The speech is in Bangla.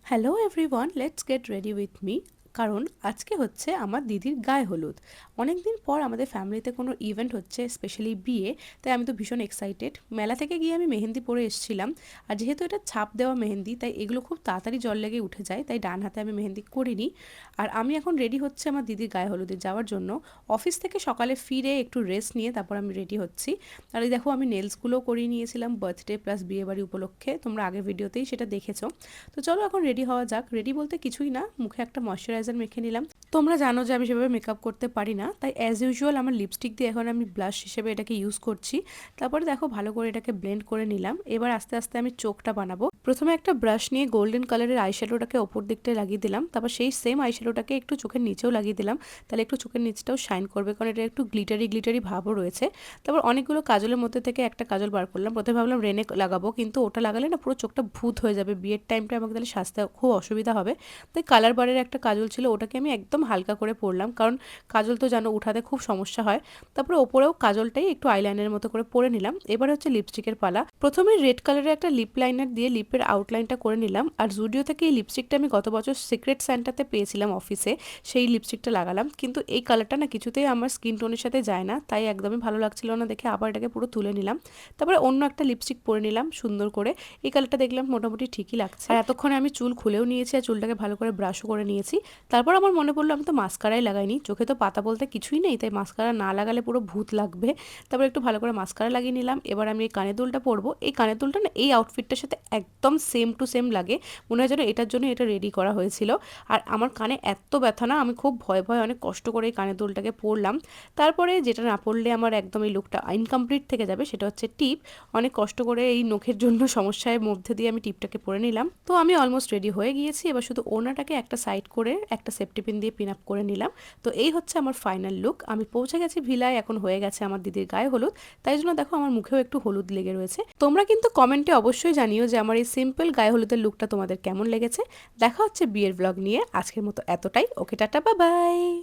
Hello everyone, let's get ready with me. কারণ আজকে হচ্ছে আমার দিদির গায়ে হলুদ। অনেক দিন পর আমাদের ফ্যামিলিতে কোনো ইভেন্ট হচ্ছে, স্পেশালি বিয়ে। তাই আমি তো ভীষণ এক্সাইটেড। মেলা থেকে গিয়ে আমি মেহেন্দি পরে এসেছিলাম। আর যেহেতু এটা ছাপ দেওয়া মেহেন্দি, তাই এগুলো খুব তাড়াতাড়ি জল লেগে উঠে যায়, তাই ডান হাতে আমি মেহেন্দি করিনি। আর আমি এখন রেডি হচ্ছে আমার দিদির গায়ে হলুদে যাওয়ার জন্য। অফিস থেকে সকালে ফিরে একটু রেস্ট নিয়ে তারপর আমি রেডি হচ্ছি। আর এই দেখো, আমি নেলসগুলোও করিয়ে নিয়েছিলাম বার্থডে প্লাস বিয়েবাড়ি উপলক্ষে। তোমরা আগের ভিডিওতেই সেটা দেখেছো। তো চলো এখন রেডি হওয়া যাক। রেডি বলতে কিছুই না, মুখে একটা ময়শ্চারাইজার মেখে নিলাম। তোমরা জানো যে আমি সেভাবে মেকআপ করতে পারি না, তাই অ্যাজ ইউজুয়াল আমার লিপস্টিক দিয়ে এখন আমি ব্লাশ হিসেবে এটাকে ইউজ করছি। তারপরে দেখো ভালো করে এটাকে ব্লেন্ড করে নিলাম। এবার আস্তে আস্তে আমি চোখটা বানাবো। প্রথমে একটা ব্রাশ নিয়ে গোল্ডেন কালারের আইশ্যাডোটাকে ওপর দিকটায় লাগিয়ে দিলাম। তারপর সেই সেম আইশ্যাডোটাকে একটু চোখের নিচেও লাগিয়ে দিলাম, তাহলে একটু চোখের নিচটাও শাইন করবে, কারণ এটা একটু গ্লিটারি গ্লিটারি ভাবও রয়েছে। তারপর অনেকগুলো কাজলের মধ্যে থেকে একটা কাজল বার করলাম। প্রথমে ভাবলাম রেনে লাগাবো, কিন্তু ওটা লাগালে না পুরো চোখটা ভূত হয়ে যাবে, বিয়ের টাইমটা আমাকে তাহলে সাজতে খুব অসুবিধা হবে। তাই কালার বারের একটা কাজল ছিল, ওটাকে আমি একদম হালকা করে পরলাম, কারণ কাজল তো জানো উঠাতে খুব সমস্যা হয়। তারপরে ওপরেও কাজলটাই একটু আইলাইনারের মতো করে পরে নিলাম। এবার হচ্ছে লিপস্টিকের পালা। প্রথমে রেড কালারের একটা লিপ লাইনার দিয়ে লিপের আউটলাইনটা করে নিলাম। আর জুডিও থেকে এই লিপস্টিকটা আমি গত বছর সিক্রেট স্যান্টাতে পেয়েছিলাম অফিসে, সেই লিপস্টিকটা লাগালাম। কিন্তু এই কালারটা না কিছুতেই আমার স্কিন টোনের সাথে যায় না, তাই একদমই ভালো লাগছিল না দেখে আবার এটাকে পুরো তুলে নিলাম। তারপরে অন্য একটা লিপস্টিক পরে নিলাম সুন্দর করে। এই কালারটা দেখলাম মোটামুটি ঠিকই লাগছে। আর এতক্ষণে আমি চুল খুলেও নিয়েছি আর চুলটাকে ভালো করে ব্রাশও করে নিয়েছি। তারপর আমার মনে পড়লো আমি তো মাস্কারাই লাগাইনি, চোখে তো পাতা বলতে কিছুই নেই, তাই মাস্কারা না লাগালে পুরো ভূত লাগবে। তারপর একটু ভালো করে মাস্কারা লাগিয়ে নিলাম। এবার আমি এই কানের দুলটা পরবো। এই কানের দুলটা না এই আউটফিটটার সাথে একদম সেম টু সেম লাগে, মনে হয় যেন এটার জন্য এটা রেডি করা হয়েছিল। আর আমার কানে এত ব্যথা না, আমি খুব ভয়ে ভয়ে অনেক কষ্ট করে এই কানের দুলটাকে পরলাম। তারপরে যেটা না পরলে আমার একদম এই লুকটা ইনকমপ্লিট থেকে যাবে, সেটা হচ্ছে টিপ। অনেক কষ্ট করে এই নখের জন্য সমস্যার মধ্যে দিয়ে আমি টিপটাকে পরে নিলাম। তো আমি অলমোস্ট রেডি হয়ে গিয়েছি। এবার শুধু ওড়নাটাকে একটা সাইড করে একটা সেফটি পিন দিয়ে পিন আপ করে নিলাম। তো এই হচ্ছে আমার ফাইনাল লুক। আমি পৌঁছে গেছি ভিলায়, এখন হয়ে গেছে আমার দিদির গায়ে হলুদ। তাই জন্য দেখো আমার মুখেও একটু হলুদ লেগে রয়েছে। তোমরা কিন্তু কমেন্টে অবশ্যই জানিও যে আমার এই সিম্পল গায়ে হলুদের লুকটা তোমাদের কেমন লেগেছে। দেখা হচ্ছে বিয়ের ব্লগ নিয়ে। আজকের মতো এতটাই। ওকে, টাটা, বাই বাই।